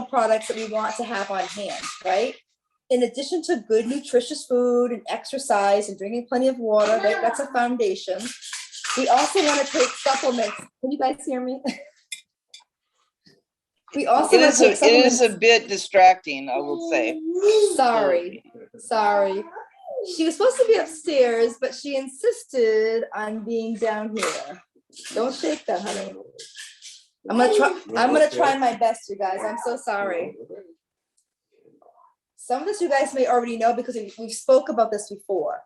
products that we want to have on hand, right? In addition to good, nutritious food and exercise and drinking plenty of water, right? That's a foundation. We also want to take supplements. Can you guys hear me? We also want to take supplements. It is a bit distracting, I will say. Sorry. She was supposed to be upstairs, but she insisted on being down here. Don't shake that, honey. I'm gonna try my best, you guys. I'm so sorry. Some of this you guys may already know because we've spoke about this before.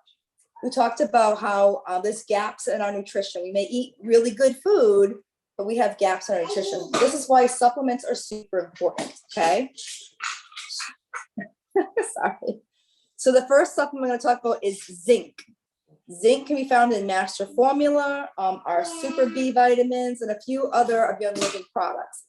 We talked about how there's gaps in our nutrition. We may eat really good food, but we have gaps in our nutrition. This is why supplements are super important, okay? Sorry. So the first supplement I'm going to talk about is zinc. Zinc can be found in Master Formula, our Super B vitamins, and a few other of Young Living products.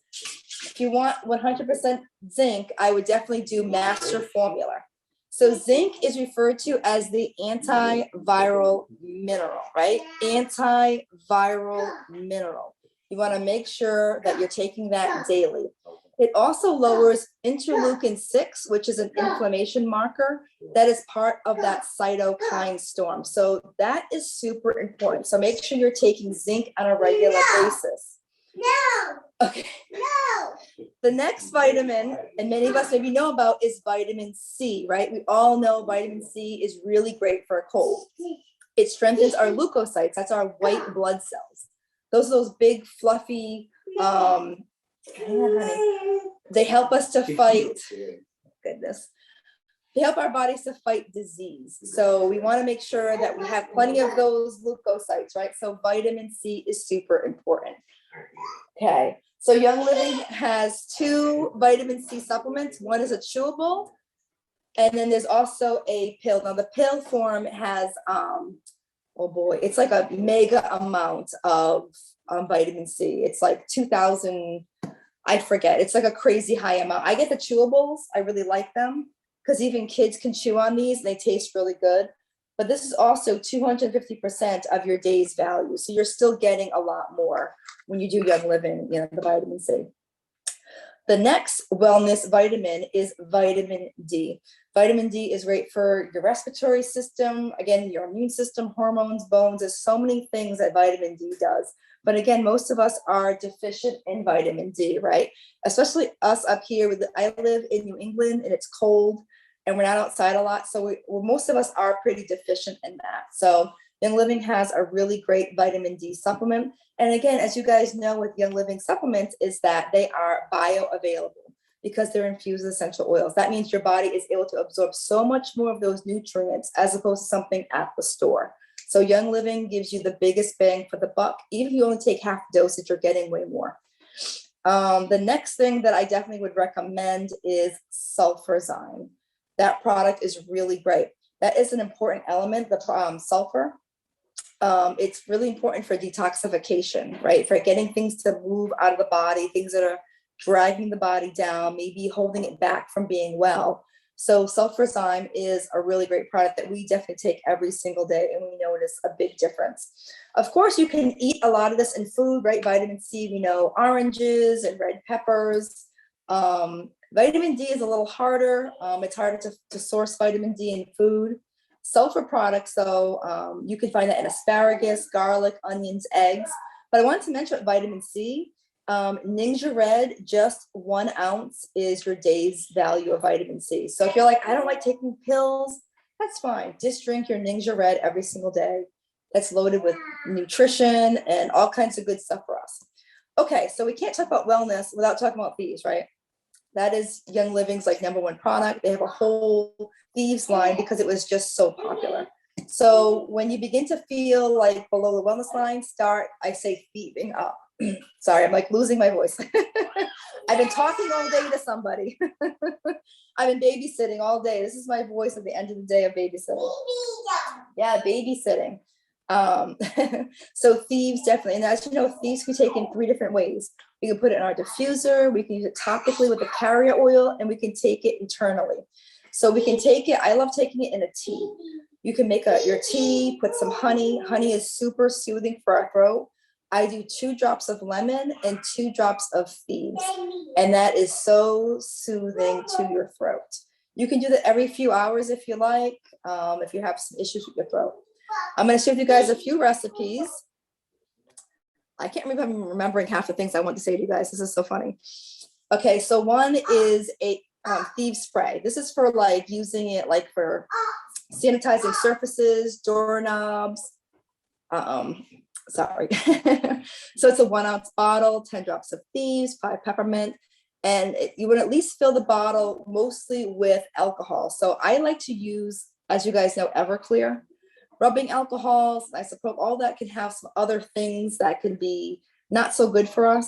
If you want 100% zinc, I would definitely do Master Formula. So zinc is referred to as the antiviral mineral, right? Antiviral mineral. You want to make sure that you're taking that daily. It also lowers interleukin 6, which is an inflammation marker that is part of that cytokine storm. So that is super important. So make sure you're taking zinc on a regular basis. No. Okay. No. The next vitamin, and many of us maybe know about, is vitamin C, right? We all know vitamin C is really great for a cold. It strengthens our leukocytes. That's our white blood cells. Those are those big, fluffy, they help us to fight, goodness. They help our bodies to fight disease. So we want to make sure that we have plenty of those leukocytes, right? So vitamin C is super important. Okay, so Young Living has 2 vitamin C supplements. One is a chewable, and then there's also a pill. Now the pill form has, oh boy, it's like a mega amount of vitamin C. It's like 2,000, I forget. It's like a crazy high amount. I get the chewables. I really like them because even kids can chew on these and they taste really good. But this is also 250% of your day's value. So you're still getting a lot more when you do Young Living, you know, the vitamin C. The next wellness vitamin is vitamin D. Vitamin D is great for your respiratory system, again, your immune system, hormones, bones. There's so many things that vitamin D does. But again, most of us are deficient in vitamin D, right? Especially us up here. I live in New England and it's cold and we're not outside a lot. So most of us are pretty deficient in that. So Young Living has a really great vitamin D supplement. And again, as you guys know with Young Living supplements is that they are bioavailable because they're infused with essential oils. That means your body is able to absorb so much more of those nutrients as opposed to something at the store. So Young Living gives you the biggest bang for the buck. Even if you only take half the dosage, you're getting way more. The next thing that I definitely would recommend is Sulfur Zyme. That product is really great. That is an important element, the sulfur. It's really important for detoxification, right? For getting things to move out of the body, things that are dragging the body down, maybe holding it back from being well. So Sulfur Zyme is a really great product that we definitely take every single day, and we notice a big difference. Of course, you can eat a lot of this in food, right? Vitamin C, we know oranges and red peppers. Vitamin D is a little harder. It's harder to source vitamin D in food. Sulfur products, though, you can find that in asparagus, garlic, onions, eggs. But I wanted to mention vitamin C. Ninja Red, just 1 ounce is your day's value of vitamin C. So if you're like, I don't like taking pills, that's fine. Just drink your Ninja Red every single day. That's loaded with nutrition and all kinds of good stuff for us. Okay, so we can't talk about wellness without talking about thieves, right? That is Young Living's like #1 product. They have a whole thieves line because it was just so popular. So when you begin to feel like below the wellness line, I say thieving up. Sorry, I'm like losing my voice. I've been talking all day to somebody. I've been babysitting all day. This is my voice at the end of the day of babysitting. Yeah, babysitting. So thieves definitely, and as you know, thieves can be taken 3 different ways. We can put it in our diffuser, we can use it topically with the carrier oil, and we can take it internally. So we can take it, I love taking it in a tea. You can make your tea, put some honey. Honey is super soothing for our throat. I do 2 drops of lemon and 2 drops of thieves. And that is so soothing to your throat. You can do that every few hours if you like, if you have some issues with your throat. I'm going to share with you guys a few recipes. I can't remember, I'm remembering half the things I want to say to you guys. This is so funny. Okay, so one is a thieves spray. This is for like using it like for sanitizing surfaces, doorknobs. Sorry. So it's a 1 ounce bottle, 10 drops of thieves, 5 peppermint, and you would at least fill the bottle mostly with alcohol. So I like to use, as you guys know, Everclear. Rubbing alcohols, isopropyl, all that can have some other things that can be not so good for us.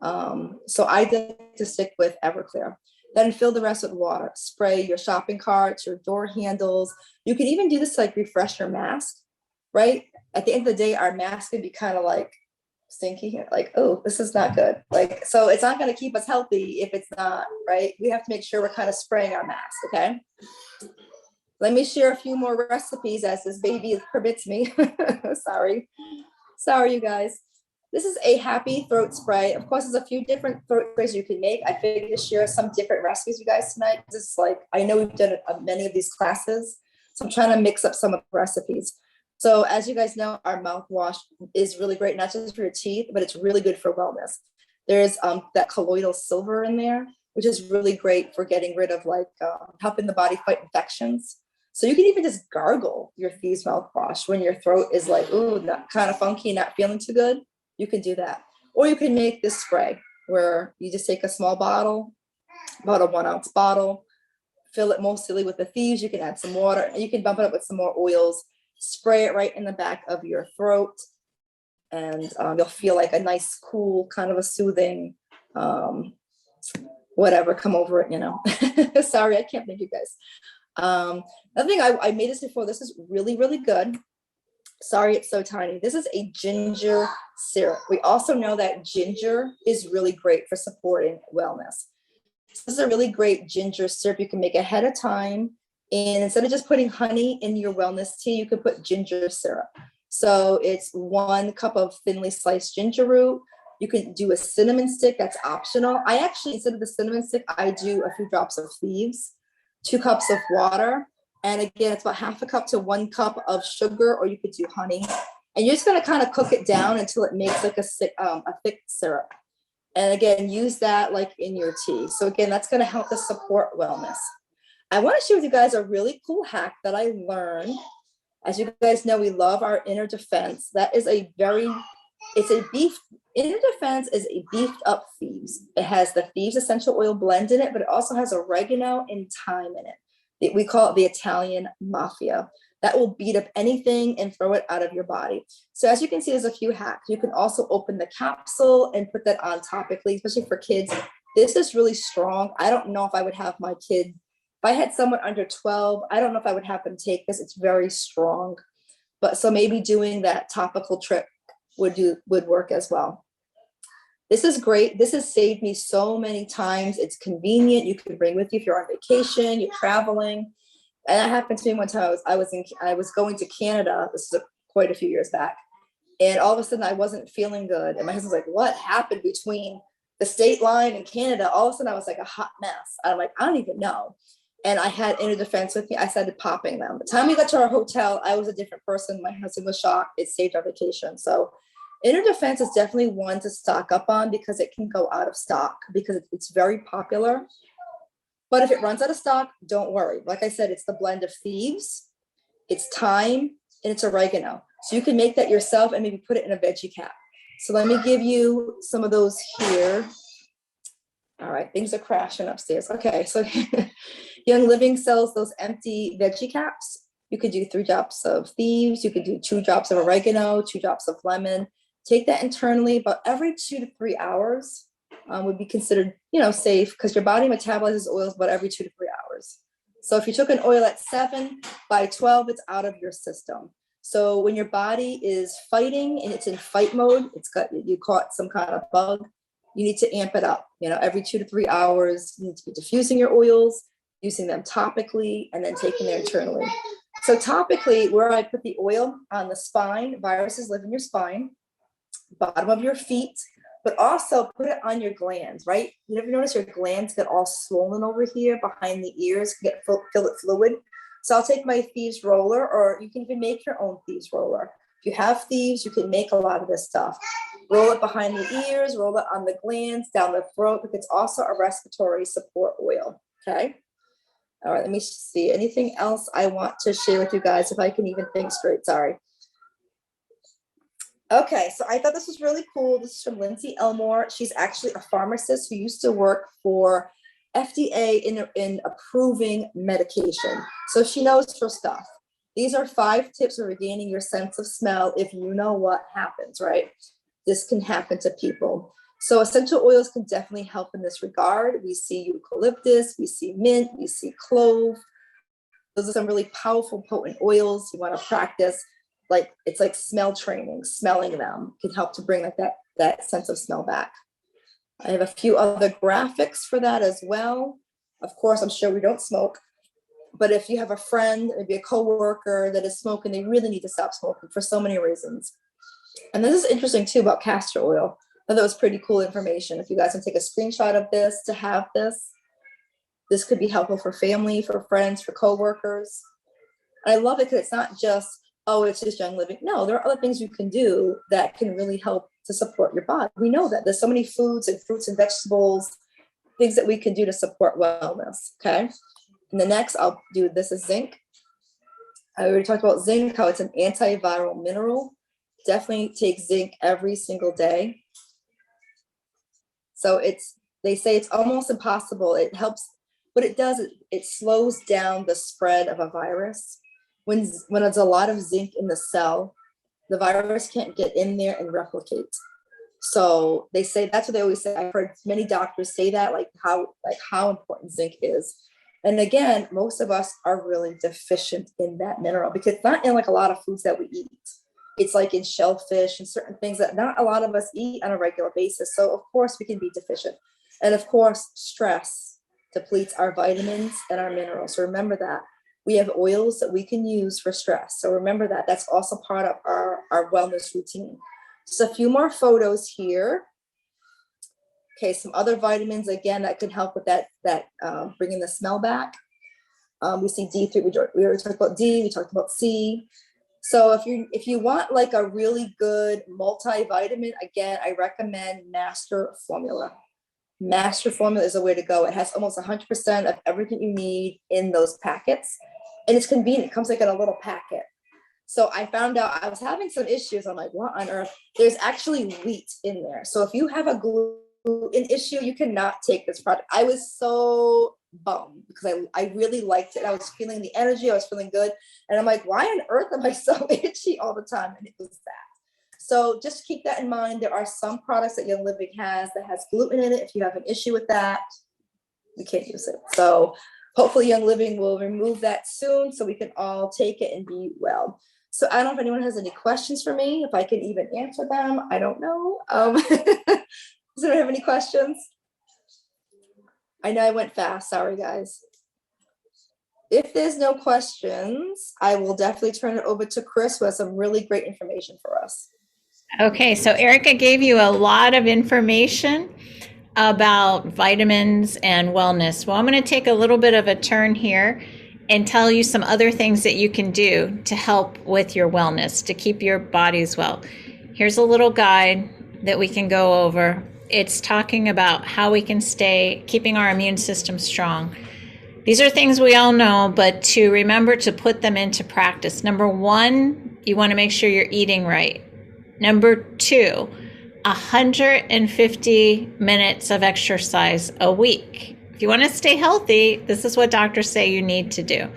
So I like to stick with Everclear. Then fill the rest with water. Spray your shopping carts, your door handles. You can even do this to like refresh your mask, right? At the end of the day, our mask can be kind of like stinky, like, oh, this is not good. Like, so it's not going to keep us healthy if it's not, right? We have to make sure we're kind of spraying our mask, okay? Let me share a few more recipes as this baby permits me. Sorry, you guys. This is a happy throat spray. Of course, there's a few different throat sprays you can make. I figured to share some different recipes with you guys tonight. It's like, I know we've done many of these classes, so I'm trying to mix up some of the recipes. So as you guys know, our mouthwash is really great, not just for your teeth, but it's really good for wellness. There's that colloidal silver in there, which is really great for getting rid of like helping the body fight infections. So you can even just gargle your Thieves mouthwash when your throat is like, ooh, not kind of funky, not feeling too good. You can do that. Or you can make this spray where you just take a small bottle, about a 1 ounce bottle, fill it mostly with the Thieves. You can add some water and you can bump it up with some more oils, spray it right in the back of your throat. And you'll feel like a nice, cool, kind of a soothing, whatever, come over it, you know. Sorry, I can't thank you guys. Another thing, I made this before. This is really, really good. Sorry, it's so tiny. This is a ginger syrup. We also know that ginger is really great for supporting wellness. This is a really great ginger syrup you can make ahead of time. And instead of just putting honey in your wellness tea, you can put ginger syrup. So it's 1 cup of thinly sliced ginger root. You can do a cinnamon stick, that's optional. I actually, instead of the cinnamon stick, I do a few drops of Thieves, 2 cups of water. And again, it's about half a cup to 1 cup of sugar, or you could do honey. And you're just gonna kind of cook it down until it makes like a thick syrup. And again, use that like in your tea. So again, that's gonna help us support wellness. I wanna share with you guys a really cool hack that I learned. As you guys know, we love our inner defense. That is Inner defense is a beefed up Thieves. It has the Thieves essential oil blend in it, but it also has oregano and thyme in it. We call it the Italian mafia. That will beat up anything and throw it out of your body. So as you can see, there's a few hacks. You can also open the capsule and put that on topically, especially for kids. This is really strong. I don't know if I would have my kid, if I had someone under 12, I don't know if I would have them take this. It's very strong. But so maybe doing that topical trip would work as well. This is great. This has saved me so many times. It's convenient. You can bring with you if you're on vacation, you're traveling. And that happened to me one time. I was going to Canada. This is quite a few years back. And all of a sudden I wasn't feeling good. And my husband's like, what happened between the state line and Canada? All of a sudden I was like a hot mess. I'm like, I don't even know. And I had inner defense with me. I started popping them. By the time we got to our hotel, I was a different person. My husband was shocked. It saved our vacation. So inner defense is definitely one to stock up on because it can go out of stock because it's very popular. But if it runs out of stock, don't worry. Like I said, it's the blend of Thieves, it's thyme, and it's oregano. So you can make that yourself and maybe put it in a veggie cap. So let me give you some of those here. All right, things are crashing upstairs. Okay, so Young Living sells those empty veggie caps. You could do 3 drops of Thieves. You could do 2 drops of oregano, 2 drops of lemon. Take that internally about every 2 to 3 hours would be considered, safe because your body metabolizes oils about every 2 to 3 hours. So if you took an oil at 7, by 12, it's out of your system. So when your body is fighting and it's in fight mode, you caught some kind of bug, you need to amp it up. Every 2 to 3 hours, you need to be diffusing your oils, using them topically, and then taking them internally. So topically, where I put the oil on the spine, viruses live in your spine. bottom of your feet, but also put it on your glands, right? You ever notice your glands get all swollen over here behind the ears, get filled with fluid? So I'll take my thieves roller, or you can even make your own thieves roller. If you have thieves, you can make a lot of this stuff. Roll it behind the ears, roll it on the glands, down the throat, because it's also a respiratory support oil, okay? All right, let me see. Anything else I want to share with you guys, if I can even think straight, sorry. Okay, so I thought this was really cool. This is from Lindsay Elmore. She's actually a pharmacist who used to work for FDA in approving medication. So she knows her stuff. These are 5 tips for regaining your sense of smell if you know what happens, right? This can happen to people. So essential oils can definitely help in this regard. We see eucalyptus, we see mint, we see clove. Those are some really powerful, potent oils you want to practice. Like, it's like smell training. Smelling them can help to bring like that sense of smell back. I have a few other graphics for that as well. Of course, I'm sure we don't smoke, but if you have a friend, maybe a coworker that is smoking, they really need to stop smoking for so many reasons. And this is interesting too about castor oil. I thought that was pretty cool information. If you guys can take a screenshot of this to have this could be helpful for family, for friends, for coworkers. I love it because it's not just, oh, it's just Young Living. No, there are other things you can do that can really help to support your body. We know that there's so many foods and fruits and vegetables, things that we can do to support wellness, okay? And the next I'll do, this is zinc. I already talked about zinc, how it's an antiviral mineral. Definitely take zinc every single day. So they say it's almost impossible. It helps, what it does, it slows down the spread of a virus. When there's a lot of zinc in the cell, the virus can't get in there and replicate. So they say, that's what they always say. I've heard many doctors say that, like how important zinc is. And again, most of us are really deficient in that mineral because it's not in like a lot of foods that we eat. It's like in shellfish and certain things that not a lot of us eat on a regular basis. So of course we can be deficient. And of course, stress depletes our vitamins and our minerals. So remember that. We have oils that we can use for stress. So remember that. That's also part of our wellness routine. Just a few more photos here. Okay, some other vitamins, again, that can help with that bringing the smell back. We see D3, we already talked about D, we talked about C. So if you want like a really good multivitamin, again, I recommend Master Formula. Master Formula is a way to go. It has almost 100% of everything you need in those packets. And it's convenient. It comes like in a little packet. So I found out I was having some issues. I'm like, what on earth? There's actually wheat in there. So if you have a gluten issue, you cannot take this product. I was so bummed because I really liked it. I was feeling the energy. I was feeling good. And I'm like, why on earth am I so itchy all the time? And it was that. So just keep that in mind. There are some products that Young Living has that has gluten in it. If you have an issue with that, you can't use it. So hopefully Young Living will remove that soon so we can all take it and be well. So I don't know if anyone has any questions for me, if I can even answer them. I don't know. Does anyone have any questions? I know I went fast. Sorry, guys. If there's no questions, I will definitely turn it over to Chris, who has some really great information for us. Okay, so Erica gave you a lot of information about vitamins and wellness. Well, I'm going to take a little bit of a turn here and tell you some other things that you can do to help with your wellness, to keep your bodies well. Here's a little guide that we can go over. It's talking about how we can keeping our immune system strong. These are things we all know, but to remember to put them into practice. Number 1, you want to make sure you're eating right. Number 2, 150 minutes of exercise a week. If you want to stay healthy, this is what doctors say you need to do.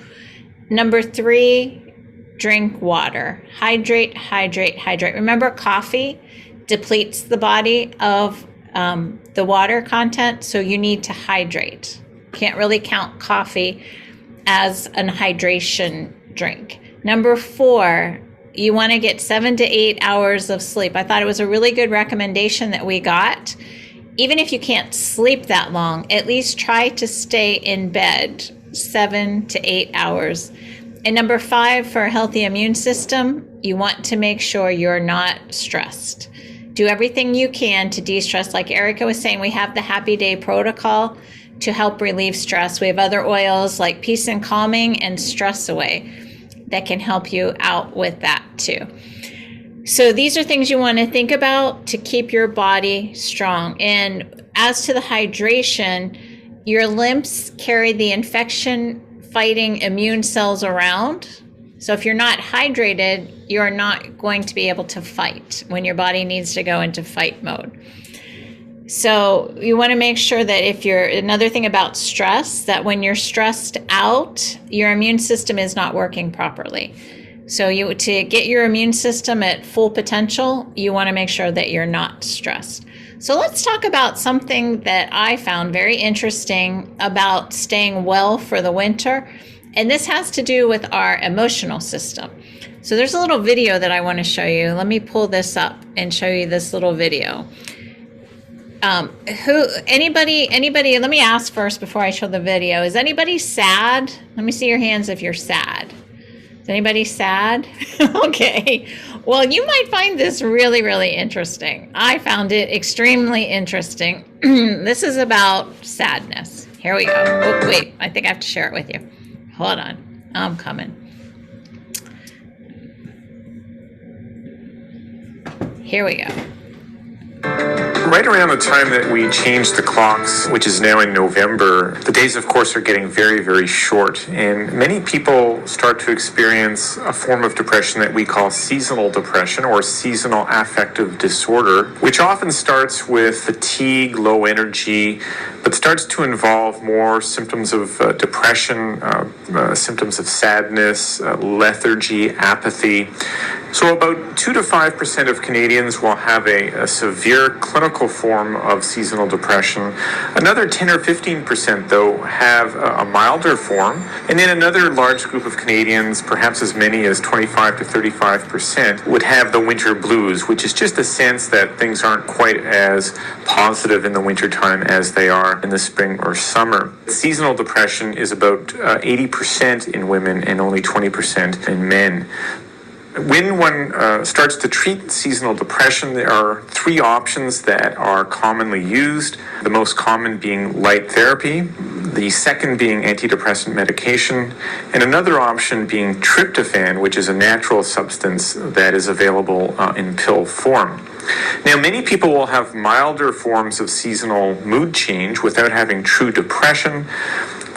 Number 3, drink water. Hydrate, hydrate, hydrate. Remember, coffee depletes the body of the water content, so you need to hydrate. Can't really count coffee as an hydration drink. Number 4, you want to get 7 to 8 hours of sleep. I thought it was a really good recommendation that we got. Even if you can't sleep that long, at least try to stay in bed 7 to 8 hours. And number 5, for a healthy immune system, you want to make sure you're not stressed. Do everything you can to de-stress. Like Erica was saying, we have the Happy Day protocol to help relieve stress. We have other oils like Peace and Calming and Stress Away that can help you out with that too. So these are things you want to think about to keep your body strong. And as to the hydration, your limbs carry the infection-fighting immune cells around. So if you're not hydrated, you're not going to be able to fight when your body needs to go into fight mode. So you want to make sure that if you're, another thing about stress, that when you're stressed out, your immune system is not working properly. So to get your immune system at full potential, you want to make sure that you're not stressed. So let's talk about something that I found very interesting about staying well for the winter. And this has to do with our emotional system. So there's a little video that I want to show you. Let me pull this up and show you this little video. Anybody, let me ask first before I show the video. Is anybody sad? Let me see your hands if you're sad. Is anybody sad? Okay. Well, you might find this really, really interesting. I found it extremely interesting. This is about sadness. Here we go. Oh, wait, I think I have to share it with you. Hold on. I'm coming. Here we go. Right around the time that we changed the clocks, which is now in November, the days, of course, are getting very, very short. And many people start to experience a form of depression that we call seasonal depression or seasonal affective disorder, which often starts with fatigue, low energy, but starts to involve more symptoms of depression, symptoms of sadness, lethargy, apathy. So about 2 to 5% of Canadians will have a severe clinical form of seasonal depression. Another 10 or 15%, though, have a milder form. And then another large group of Canadians, perhaps as many as 25 to 35%, would have the winter blues, which is just a sense that things aren't quite as positive in the wintertime as they are in the spring or summer. Seasonal depression is about 80% in women and only 20% in men. When one starts to treat seasonal depression, there are 3 options that are commonly used. The most common being light therapy, the second being antidepressant medication, and another option being tryptophan, which is a natural substance that is available in pill form. Now, many people will have milder forms of seasonal mood change without having true depression.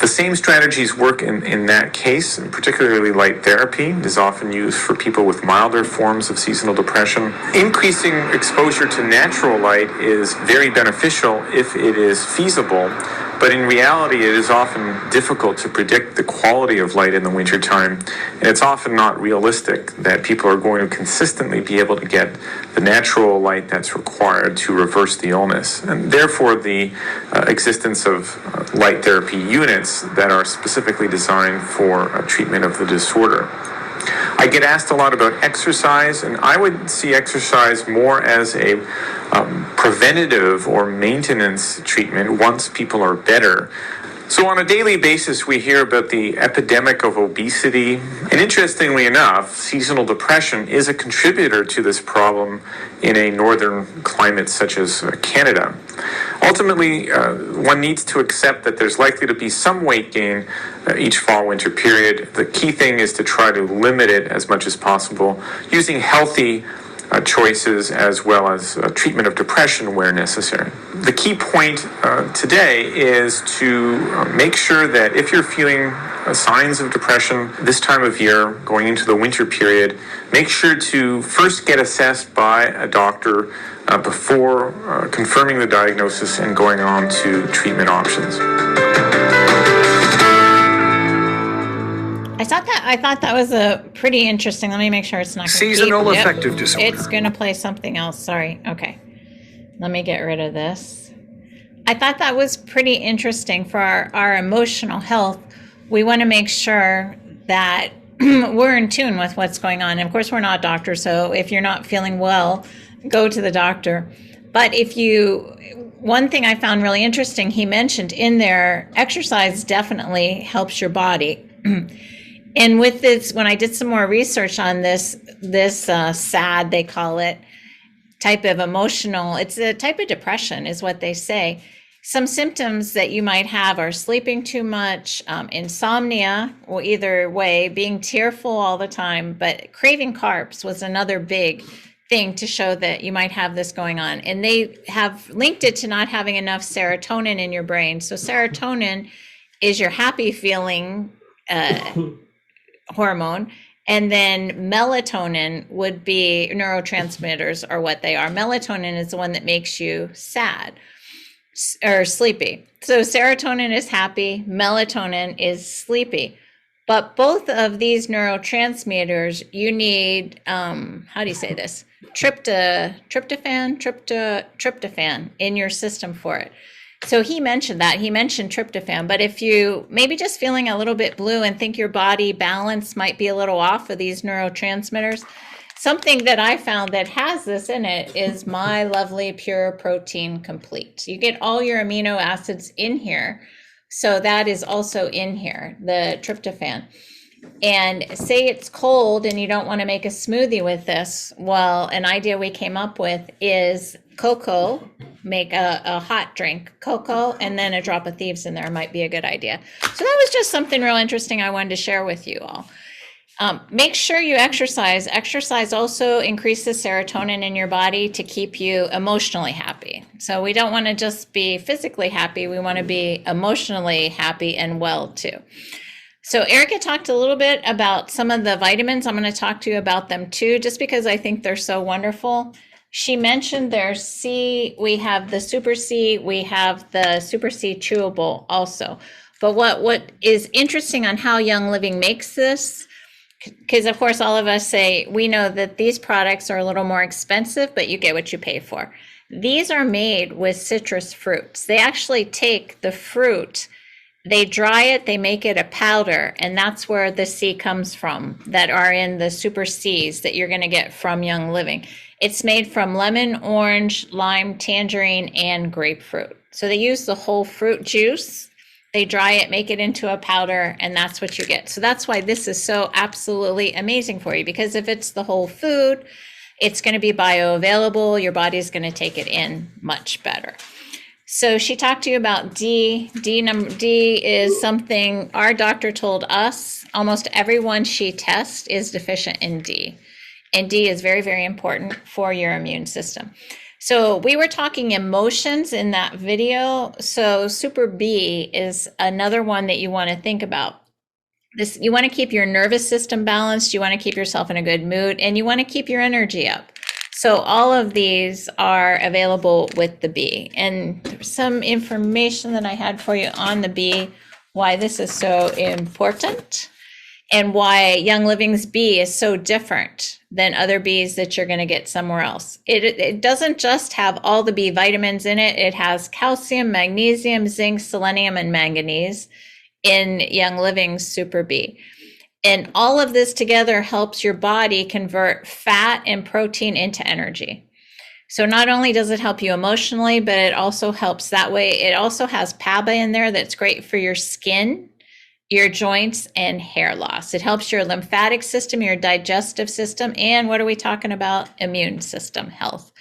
The same strategies work in that case, and particularly light therapy is often used for people with milder forms of seasonal depression. Increasing exposure to natural light is very beneficial if it is feasible, but in reality it is often difficult to predict the quality of light in the wintertime, and it's often not realistic that people are going to consistently be able to get the natural light that's required to reverse the illness, and therefore the existence of light therapy units that are specifically designed for treatment of the disorder. I get asked a lot about exercise, and I would see exercise more as a preventative or maintenance treatment once people are better. So on a daily basis, we hear about the epidemic of obesity. And interestingly enough, seasonal depression is a contributor to this problem in a northern climate such as Canada. Ultimately, one needs to accept that there's likely to be some weight gain each fall-winter period. The key thing is to try to limit it as much as possible using healthy choices as well as treatment of depression where necessary. The key point today is to make sure that if you're feeling signs of depression this time of year, going into the winter period, make sure to first get assessed by a doctor before confirming the diagnosis and going on to treatment options. I thought that was a pretty interesting. Let me make sure it's not seasonal affective disorder. It's going to play something else. Sorry. Okay. Let me get rid of this. I thought that was pretty interesting for our emotional health. We want to make sure that we're in tune with what's going on. And of course, we're not doctors, so if you're not feeling well, go to the doctor. But one thing I found really interesting, he mentioned in there, exercise definitely helps your body. And with this, when I did some more research on this SAD, they call it, type of emotional, it's a type of depression is what they say. Some symptoms that you might have are sleeping too much, insomnia, or either way, being tearful all the time, but craving carbs was another big thing to show that you might have this going on. And they have linked it to not having enough serotonin in your brain. So serotonin is your happy feeling hormone. And then melatonin would be neurotransmitters, are what they are. Melatonin is the one that makes you sad or sleepy. So serotonin is happy, melatonin is sleepy. But both of these neurotransmitters, you need, how do you say this? Tryptophan in your system for it. So he mentioned that. He mentioned tryptophan. But if you maybe just feeling a little bit blue and think your body balance might be a little off of these neurotransmitters, something that I found that has this in it is My Lovely Pure Protein Complete. You get all your amino acids in here. So that is also in here, the tryptophan. And say it's cold and you don't want to make a smoothie with this. Well, an idea we came up with is cocoa, make a hot drink, cocoa, and then a drop of thieves in there might be a good idea. So that was just something real interesting I wanted to share with you all. Make sure you exercise. Exercise also increases serotonin in your body to keep you emotionally happy. So we don't want to just be physically happy. We want to be emotionally happy and well too. So Erica talked a little bit about some of the vitamins. I'm going to talk to you about them too, just because I think they're so wonderful. She mentioned there's C, we have the Super C, we have the Super C chewable also. But what is interesting on how Young Living makes this, because of course all of us say we know that these products are a little more expensive, but you get what you pay for. These are made with citrus fruits. They actually take the fruit, they dry it, they make it a powder, and that's where the C comes from, that are in the Super Cs that you're going to get from Young Living. It's made from lemon, orange, lime, tangerine, and grapefruit. So they use the whole fruit juice, they dry it, make it into a powder, and that's what you get. So that's why this is so absolutely amazing for you, because if it's the whole food, it's going to be bioavailable, your body's going to take it in much better. So she talked to you about D. D is something our doctor told us almost everyone she tests is deficient in D. And D is very, very important for your immune system. So we were talking emotions in that video. So Super B is another one that you want to think about. This, you want to keep your nervous system balanced, you want to keep yourself in a good mood, and you want to keep your energy up. So all of these are available with the B. And there's some information that I had for you on the B, why this is so important and why Young Living's B is so different than other Bs that you're going to get somewhere else. It doesn't just have all the B vitamins in it. It has calcium, magnesium, zinc, selenium, and manganese in Young Living's Super B. And all of this together helps your body convert fat and protein into energy. So not only does it help you emotionally, but it also helps that way. It also has PABA in there that's great for your skin, your joints, and hair loss. It helps your lymphatic system, your digestive system, and what are we talking about? Immune system health.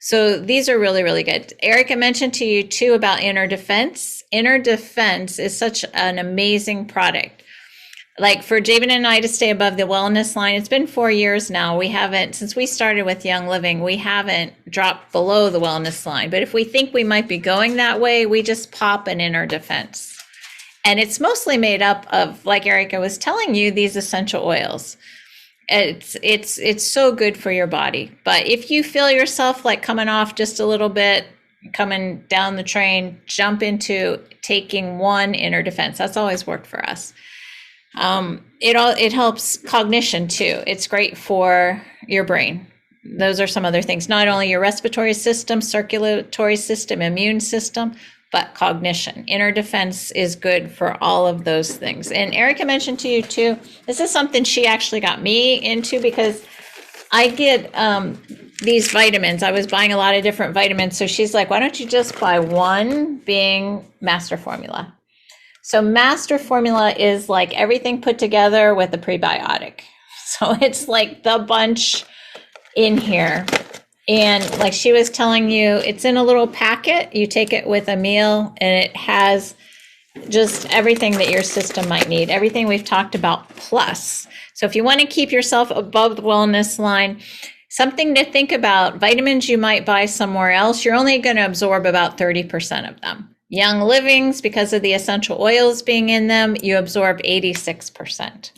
So these are really, really good. Erica mentioned to you too about Inner Defense. Inner Defense is such an amazing product. Like for Javen and I to stay above the wellness line, it's been 4 years now. We haven't, since we started with Young Living, we haven't dropped below the wellness line. But if we think we might be going that way, we just pop an Inner Defense. And it's mostly made up of, like Erica was telling you, these essential oils. It's so good for your body. But if you feel yourself like coming off just a little bit, coming down the train, jump into taking one Inner Defense. That's always worked for us. It helps cognition too. It's great for your brain. Those are some other things, not only your respiratory system, circulatory system, immune system, but cognition. Inner Defense is good for all of those things. And Erica mentioned to you too, this is something she actually got me into because I get these vitamins. I was buying a lot of different vitamins. So she's like, why don't you just buy one, being Master Formula? So Master Formula is like everything put together with a prebiotic. So it's like the bunch in here. And like she was telling you, it's in a little packet. You take it with a meal and it has just everything that your system might need, everything we've talked about plus. So if you want to keep yourself above the wellness line, something to think about, vitamins you might buy somewhere else, you're only going to absorb about 30% of them. Young Livings, because of the essential oils being in them, you absorb 86%.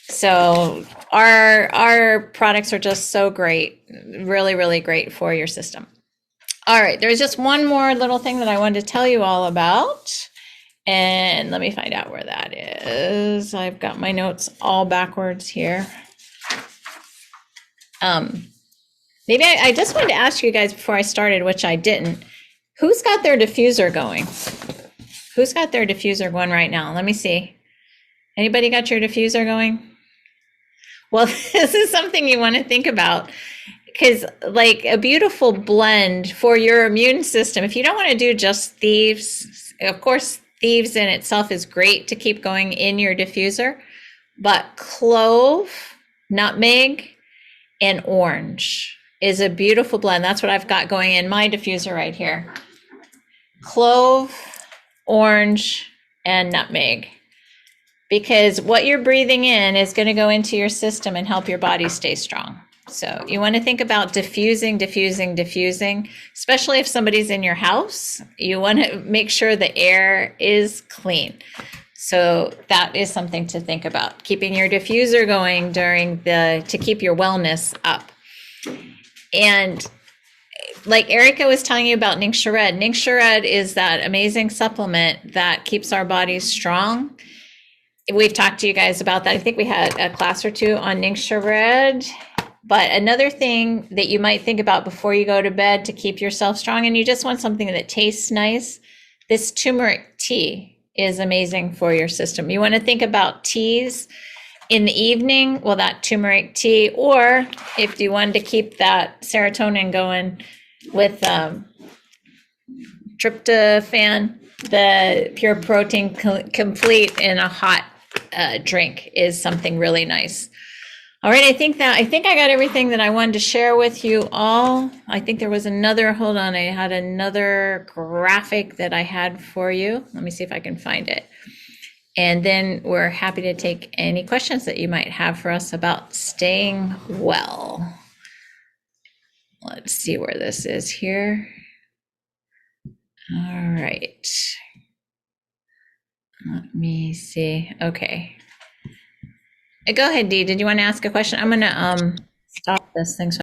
So our products are just so great, really, really great for your system. All right, there's just one more little thing that I wanted to tell you all about. And let me find out where that is. I've got my notes all backwards here. Maybe I just wanted to ask you guys before I started, which I didn't. Who's got their diffuser going? Who's got their diffuser going right now? Let me see. Anybody got your diffuser going? Well, this is something you want to think about, because like a beautiful blend for your immune system, if you don't want to do just thieves, of course, thieves in itself is great to keep going in your diffuser, but clove, nutmeg, and orange is a beautiful blend. That's what I've got going in my diffuser right here. Clove, orange, and nutmeg. Because what you're breathing in is going to go into your system and help your body stay strong. So you want to think about diffusing, especially if somebody's in your house. You want to make sure the air is clean. So that is something to think about, keeping your diffuser going to keep your wellness up. And like Erica was telling you about Ningxia Red. Ningxia Red is that amazing supplement that keeps our bodies strong. We've talked to you guys about that. I think we had a class or two on Ningxia Red. But another thing that you might think about before you go to bed to keep yourself strong, and you just want something that tastes nice, this turmeric tea is amazing for your system. You want to think about teas in the evening, well, that turmeric tea, or if you wanted to keep that serotonin going with tryptophan, the Pure Protein Complete in a hot drink is something really nice. All right, I think I got everything that I wanted to share with you all. I think there was another, hold on, I had another graphic that I had for you. Let me see if I can find it. And then we're happy to take any questions that you might have for us about staying well. Let's see where this is here. All right. Let me see. Okay. Go ahead, Dee. Did you want to ask a question? I'm going to stop this thing. So